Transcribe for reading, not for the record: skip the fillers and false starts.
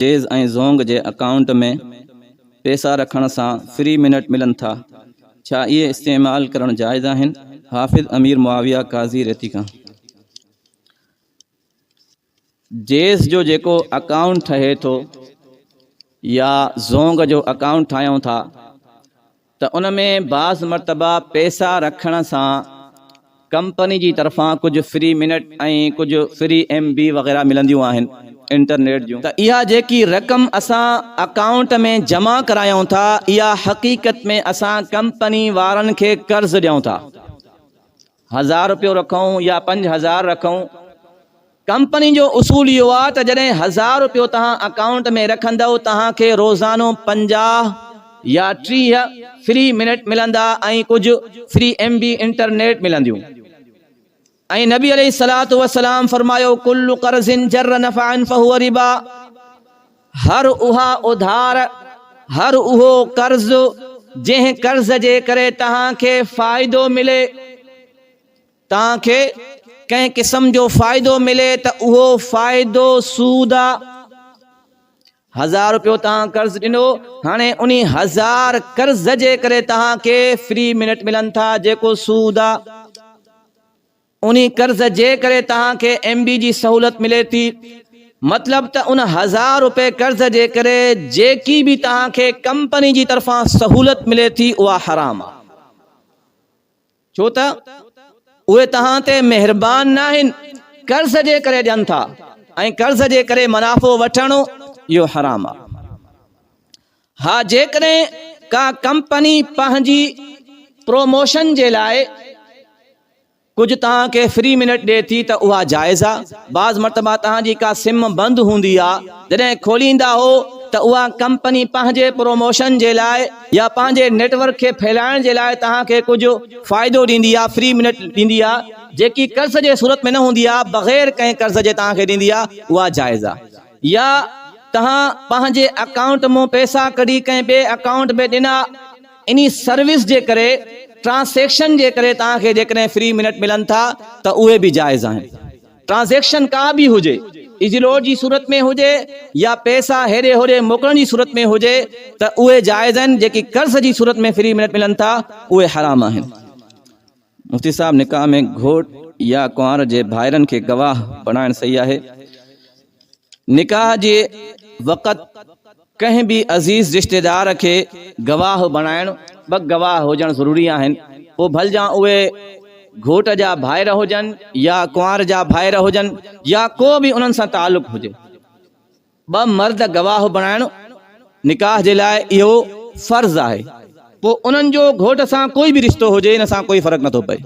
जेज़ ऐं ज़ोंग जे अकाउंट में पैसा रखण सां फ्री मिनट मिलन था, छा ये इस्तेमाल करण जायज़ आहिनि? हाफिज़ अमीर मुआविया काज़ी रेती खां। जेज़ जो जेको अकाउंट ठहे थो या ज़ोंग जो अकाउंट ठाहियूं था त उन में बाज़ मरतबा पैसा रखण सां कंपनी जी तरफ़ां कुछ फ्री मिनट ऐं कुछ फ्री MB वग़ैरह मिलंदियूं आहिनि इंटरनेट जूं। त इहा जेकी रक़म असां अकाउंट में जमा करायूं था, इहा हक़ीक़त में असां कंपनी वारनि खे कर्ज़ ॾियूं था। 1000 रुपयो रखूं या 5000 रखूं, कंपनी जो उसूल इहो आहे त जॾहिं 1000 रुपयो तव्हां अकाउंट में रखंदव, तव्हांखे रोज़ानो 50 या 30 फ्री मिनट मिलंदा ऐं कुछ फ्री MB इंटरनेट मिलंदियूं। ऐं नबी अलैहिस्सलातु वस्सलाम फरमायो, कुल्लु कर्ज़िन जर्र नफ़अन फहुव रिबा। हर उहा उधार, हर उहो कर्ज़ जंहिं कर्ज़ जे करे तव्हांखे फ़ाइदो मिले, तव्हांखे कंहिं क़िस्म जो फ़ाइदो मिले त उहो फ़ाइदो सूद आहे। 1000 रुपयो तव्हां कर्ज़ ॾिनो, हाणे उन 1000 कर्ज़ जे करे तव्हांखे फ्री मिनट मिलनि था जेको सूद आहे। उन कर्ज़ जे करे तव्हांखे MB जी सहूलत मिले थी। मतलब त उन 1000 रुपए कर्ज़ जे करे जेकी भी तव्हांखे कंपनी जी तरफ़ां सहूलत मिले थी उहा हराम आहे, छो त उहे तव्हां ते मेहरबान न आहिनि, कर्ज़ जे करे ॾियनि था ऐं कर्ज़ जे करे मुनाफ़ो वठणु इहो हराम आहे। हा, जेकॾहिं का कंपनी पंहिंजी प्रोमोशन जे लाइ कुछ तव्हांखे फ्री मिनट ॾिए थी त उहा जाइज़ आहे। बाज़ मरतबा तव्हांजी का सिम बंदि हूंदी आहे, जॾहिं खोलींदा हो त उहा कंपनी पंहिंजे प्रोमोशन जे लाइ या पंहिंजे नेटवर्क खे फैलाइण जे लाइ तव्हांखे कुछ फ़ाइदो ॾींदी आहे, फ्री मिनट ॾींदी आहे, जेकी कर्ज़ जे सूरत में न हूंदी आहे, बग़ैर कंहिं कर्ज़ जे तव्हांखे ॾींदी आहे, उहा जाइज़ आहे। या तव्हां पंहिंजे अकाउंट मां पैसा कढी कंहिं ॿिए अकाउंट में ॾिना, इन सर्विस जे करे, ट्रांसेक्शन जे करे तव्हांखे जेकॾहिं फ्री मिनट मिलनि था त उहे बि जाइज़ आहिनि। ट्रांसेक्शन का बि हुजे, इजरोड जी सूरत में हुजे या पैसा हेॾे होॾे मोकिलण जी सूरत में हुजे, त उहे जाइज़ आहिनि। जेकी कर्ज़ जी सूरत में फ्री मिनट मिलनि था उहे हराम आहिनि। मुफ्ती साहब, निकाह में घोट या कुंवार जे भाइरनि खे गवाह बणाइण सही आहे? निकाह जे वक़्त कंहिं भी अज़ीज़ रिश्तेदार खे गवाह बणाइण, 2 गवाह हुजण ज़रूरी आहिनि। पोइ भलजां उहे घोट जा भाइर हुजनि या कुंवार जा भाइर हुजनि या को भी उन्हनि सां ताल्लुक़ हुजे, 2 मर्द गवाह बणाइण निकाह जे लाइ इहो फ़र्ज़ आहे। पोइ उन्हनि जो घोट सां कोई भी रिश्तो हुजे, इन सां कोई फ़र्क़ु नथो पए।